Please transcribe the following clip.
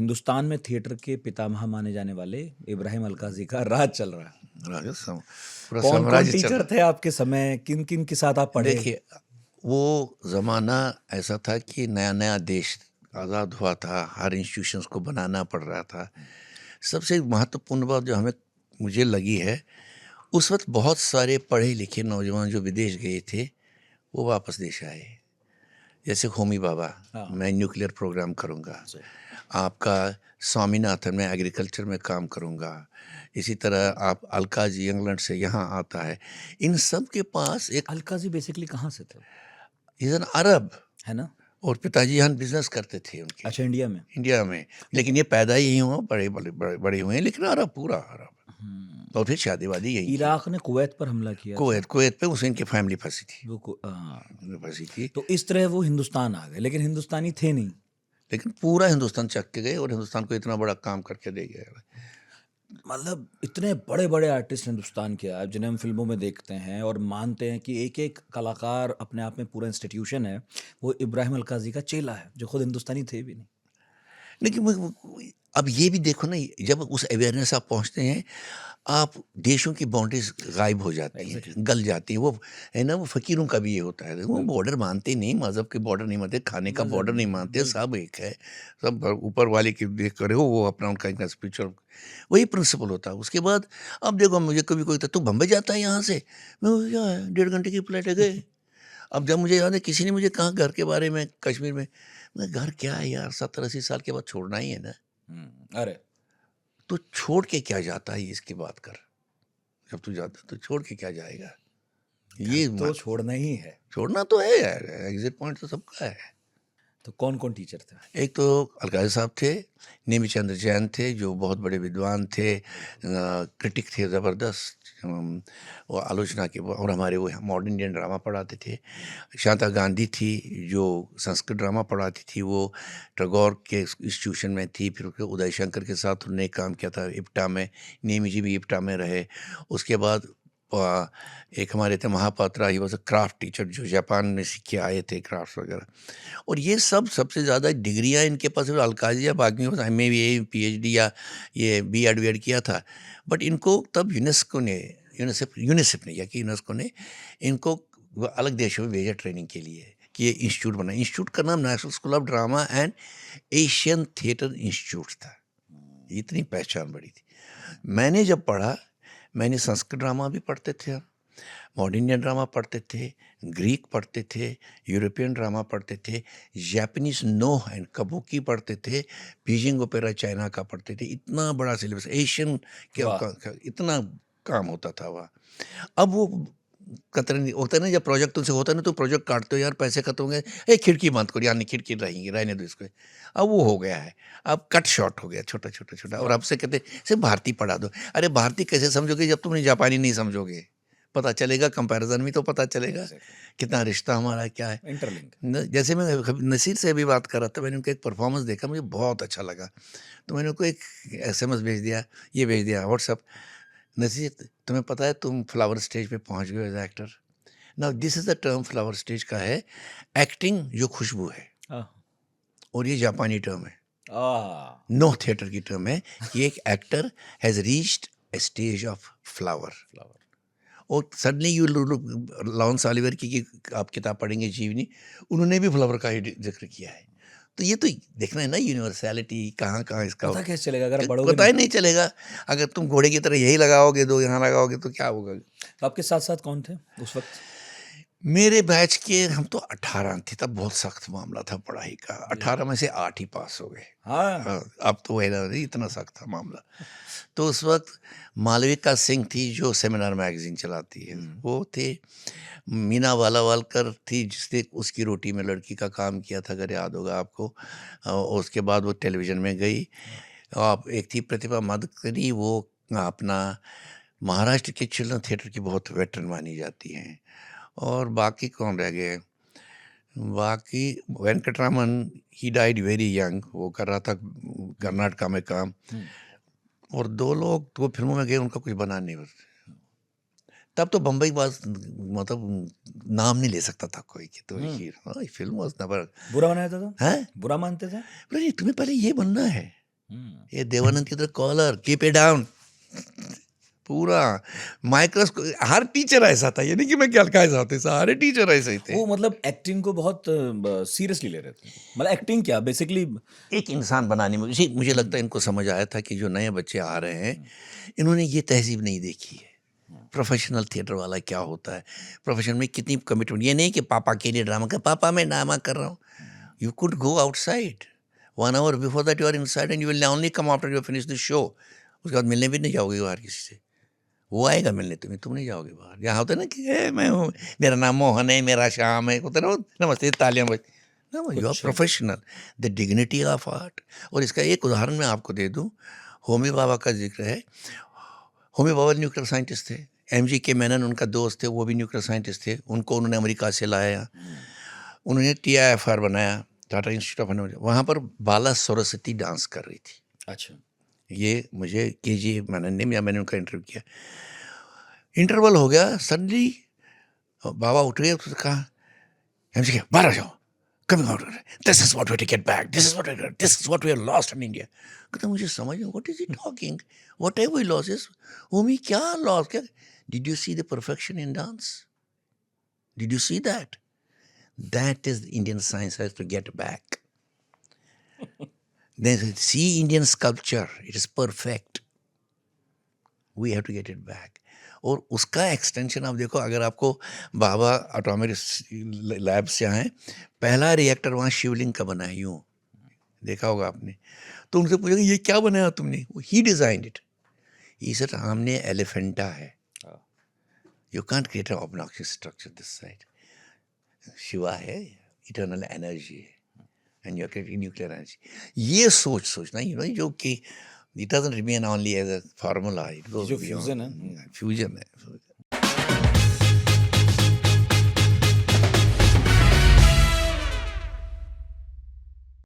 हिंदुस्तान में थिएटर के पितामह माने जाने वाले इब्राहिम अलकाजी का राज चल रहा है। पूरा कौन कौन साम्राज्य चल टीचर थे आपके समय, किन किन के साथ आप पढ़े? देखिए, वो ज़माना ऐसा था कि नया नया देश आज़ाद हुआ था, हर इंस्टीट्यूशंस को बनाना पड़ रहा था। सबसे महत्वपूर्ण बात जो मुझे लगी है, उस वक्त बहुत सारे पढ़े लिखे नौजवान जो विदेश गए थे वो वापस देश आए। जैसे होमी बाबा, हाँ। मैं न्यूक्लियर प्रोग्राम करूँगा। सही। आपका स्वामीनाथन, मैं एग्रीकल्चर में काम करूँगा। इसी तरह आप अलका जी इंग्लैंड से यहाँ आता है। इन सब के पास एक अलकाजी बेसिकली कहाँ से थे? इज एन अरब, है ना? और पिताजी यहाँ बिजनेस करते थे उनके अच्छा, इंडिया में। इंडिया में, लेकिन ये पैदा यही हुआ, बड़े हुए हैं, लेकिन अरब, पूरा अरब। और फिर शादी वादी यही की। इराक ने कुवैत पर हमला किया था। कुवैत पे उसे इनकी फैमिली फंसी थी, फंसी थी। तो इस तरह वो हिंदुस्तान आ गए, लेकिन हिंदुस्तानी थे नहीं। लेकिन पूरा हिंदुस्तान चख के गए और हिंदुस्तान को इतना बड़ा काम करके दे गए। मतलब इतने बड़े बड़े आर्टिस्ट हिंदुस्तान के आज जिन्हें हम फिल्मों में देखते हैं और मानते हैं कि एक एक कलाकार अपने आप में पूरा इंस्टीट्यूशन है, वो इब्राहिम अलकाजी का चेला है जो खुद हिंदुस्तानी थे भी नहीं। लेकिन अब ये भी देखो ना, जब उस अवेयरनेस आप पहुंचते हैं, आप देशों की बाउंड्रीज गायब हो जाती हैं, गल जाती हैं। वो है ना, वो फकीरों का भी ये होता है, वो बॉर्डर मानते नहीं, मजहब के बॉर्डर नहीं मानते, खाने का बॉर्डर नहीं मानते, सब एक है, सब ऊपर वाले की देख कर हो, वो अपना उनका इनका स्पिरिचुअल वही प्रिंसिपल होता है। उसके बाद अब देखो, मुझे कभी कोई तू बम्बई जाता है यहाँ से, मैं बोला, क्या है, 1.5 घंटे की फ्लाइट है, गए। अब जब मुझे याद है, किसी ने मुझे कहा घर के बारे में, कश्मीर में, मैं घर क्या है यार, 70-80 साल के बाद छोड़ना ही है ना। अरे तो छोड़ के क्या जाता है, इसकी बात कर। जब तू जाता है तो छोड़ के क्या जाएगा, ये तो छोड़ना ही है। छोड़ना तो है यार, एग्जिट पॉइंट तो सबका है। तो कौन कौन टीचर थे? एक तो अलकाजी साहब थे, नेमी चंद्र जैन थे, जो बहुत बड़े विद्वान थे, क्रिटिक थे ज़बरदस्त, वो आलोचना के, और हमारे वो मॉडर्न इंडियन ड्रामा पढ़ाते थे। शांता गांधी थी, जो संस्कृत ड्रामा पढ़ाती थी, वो टैगोर के इंस्टीट्यूशन में थी, फिर उदय शंकर के साथ उन्होंने काम किया था इप्टा में, नेमी जी भी इप्टा में रहे। उसके बाद एक हमारे थे Mahapatra, he was a craft teacher, जो जापान में सीख के आए थे क्राफ्ट वगैरह। और ये सब सबसे ज़्यादा डिग्रियाँ इनके पास अलकाजी या बाकी में भी ये PhD या ये B.Ed वी एड किया था। बट इनको तब यूनेस्को ने यूनिसेफ ने या कि यूनेस्को ने इनको अलग देशों में भेजा ट्रेनिंग के लिए, कि ये इंस्टीट्यूट बना। इंस्टीट्यूट का नाम national school of drama and Asian theatre institute था। इतनी पहचान बड़ी थी। मैंने जब पढ़ा, मैंने संस्कृत ड्रामा भी पढ़ते थे, मॉडर्न इंडियन ड्रामा पढ़ते थे, ग्रीक पढ़ते थे, यूरोपियन ड्रामा पढ़ते थे, जापानीज नो एंड कबूकी पढ़ते थे, बीजिंग ओपेरा चाइना का पढ़ते थे। इतना बड़ा सिलेबस, एशियन के इतना काम होता था वहाँ। अब वो कतरे नहीं होता ना, जब प्रोजेक्ट तुमसे होता है ना, तो प्रोजेक्ट काटते हो यार, पैसे खत्म हो गए, एक खिड़की बंद करो यार, नहीं खिड़की रहेंगी, रहने दो इसको। अब वो हो गया है, अब कट शॉर्ट हो गया, छोटा छोटा छोटा। और अब से कहते सिर्फ भारतीय पढ़ा दो। अरे भारतीय कैसे समझोगे जब तुमने जापानी नहीं समझोगे? पता चलेगा, कंपैरिजन में तो पता चलेगा कितना रिश्ता हमारा क्या है, इंटरलिंक। जैसे मैं नसीर से भी बात कर रहा था, मैंने उनका एक परफॉर्मेंस देखा, मुझे बहुत अच्छा लगा, तो मैंने उनको एक SMS भेज दिया, ये भेज दिया व्हाट्सअप, नसीर तुम्हें पता है तुम फ्लावर स्टेज पे पहुंच गए as actor. Now this is the term, flower stage का है एक्टिंग जो खुशबू है, और ये जापानी टर्म है, नो थिएटर की टर्म है, कि एक actor has reached a stage of flower. और सडनली यू लॉरेंस ओलिवर की आप किताब पढ़ेंगे जीवनी, उन्होंने भी फ्लावर का ही जिक्र किया है। तो ये तो देखना है ना, यूनिवर्सैलिटी कहाँ कहाँ इसका पता कैसे चलेगा अगर पढ़ोगे? पता ही नहीं चलेगा। अगर तुम घोड़े की तरह यही लगाओगे, दो यहाँ लगाओगे, तो क्या होगा। तो आपके साथ साथ कौन थे उस वक्त? मेरे बैच के हम तो 18 थे, तब बहुत सख्त मामला था पढ़ाई का। 18 में से 8 ही पास हो गए। हाँ, अब तो वही इतना सख्त था मामला। तो उस वक्त मालविका सिंह थी, जो सेमिनार मैगजीन चलाती है, वो थे। मीना वालावालकर थी, जिसने उसकी रोटी में लड़की का काम किया था, अगर याद होगा आपको। उसके बाद वो टेलीविज़न में गई। आप एक थी प्रतिभा मदकरी, वो अपना महाराष्ट्र के चिल्ड्रन थिएटर की बहुत वेटरन मानी जाती हैं। और बाकी कौन रह गए? बाकी Venkataraman, he died very young, वो कर रहा था कर्नाटका में काम। और 2 लोग तो फिल्मों में गए, उनका कुछ बना नहीं। बस तब तो बम्बई बात, मतलब नाम नहीं ले सकता था कोई कि तो हीरो। Film was never. बुरा बनाया था? हैं? बुरा मानते थे? बोले तुम्हें पहले ये बनना है, ये देवानंद की तरह कॉलर कीप इट डाउन, पूरा माइक्रोस्कोप। हर टीचर ऐसा था, ये नहीं कि मैं क्या ऐसा होते, सारे टीचर ऐसे ही थे। वो मतलब एक्टिंग को बहुत सीरियसली ले रहे थे। मतलब एक्टिंग क्या बेसिकली। एक इंसान बनाने में मुझे लगता है इनको समझ आया था कि जो नए बच्चे आ रहे हैं, इन्होंने ये तहजीब नहीं देखी है, प्रोफेशनल थिएटर वाला क्या होता है, प्रोफेशन में कितनी कमिटमेंट। ये नहीं कि पापा के लिए ड्रामा कर, पापा मैं ड्रामा कर रहा हूँ। You could go outside 1 hour before that, you are inside and you will only come after you finish the show. उसके बाद मिलने भी नहीं जाओगे बाहर किसी से, वो आएगा मिलने तुम्हें, तुम नहीं जाओगे बाहर। यहाँ होता है ना कि मैं हूँ, मेरा नाम मोहन है, मेरा श्याम है, होता है ना, नमस्ते तालियां बज। ना, यू आर कुछ professional, the dignity of art. और इसका एक उदाहरण मैं आपको दे दूं, होमी बाबा का जिक्र है। होमी बाबा न्यूक्लियर साइंटिस्ट थे, MG के मेनन उनका दोस्त थे, वो भी न्यूक्लियर साइंटिस्ट थे। उनको उन्होंने अमेरिका से लाया, उन्होंने TIFR बनाया, टाटा इंस्टीट्यूट ऑफ एनर्जी। वहाँ पर बाला सरस्वती डांस कर रही थी। अच्छा। ये मुझे KG मेनन ने, या मैंने उनका इंटरव्यू किया। इंटरवल हो गया, सडनली बाबा उठ गए, उसने कहा MG के बाहर आ जाओ, coming out, this is what we to get back, this is what we have lost in India. कहता मुझे समझ में, what is he talking, whatever we lost is, होमी क्या लॉस, क्या, did you see the perfection in dance, did you see that, that is Indian science has to get back. They see Indian sculpture, it is perfect, we have to get it back. और उसका extension आप देखो, अगर आपको बाबा atomic lab से आए, पहला reactor वहाँ शिवलिंग का बना है, यूँ देखा होगा आपने। तो उनसे पूछा ये क्या बनाया तुमने, he designed it. He said हमने एलिफेंटा है, you can't create an obnoxious structure this side. Shiva है, इटर्नल एनर्जी है, and you are creating nuclear energy. ये सोचना, जो कि it doesn't remain only as a formula, it goes जो beyond. फ्यूजन है। फ्यूजन है।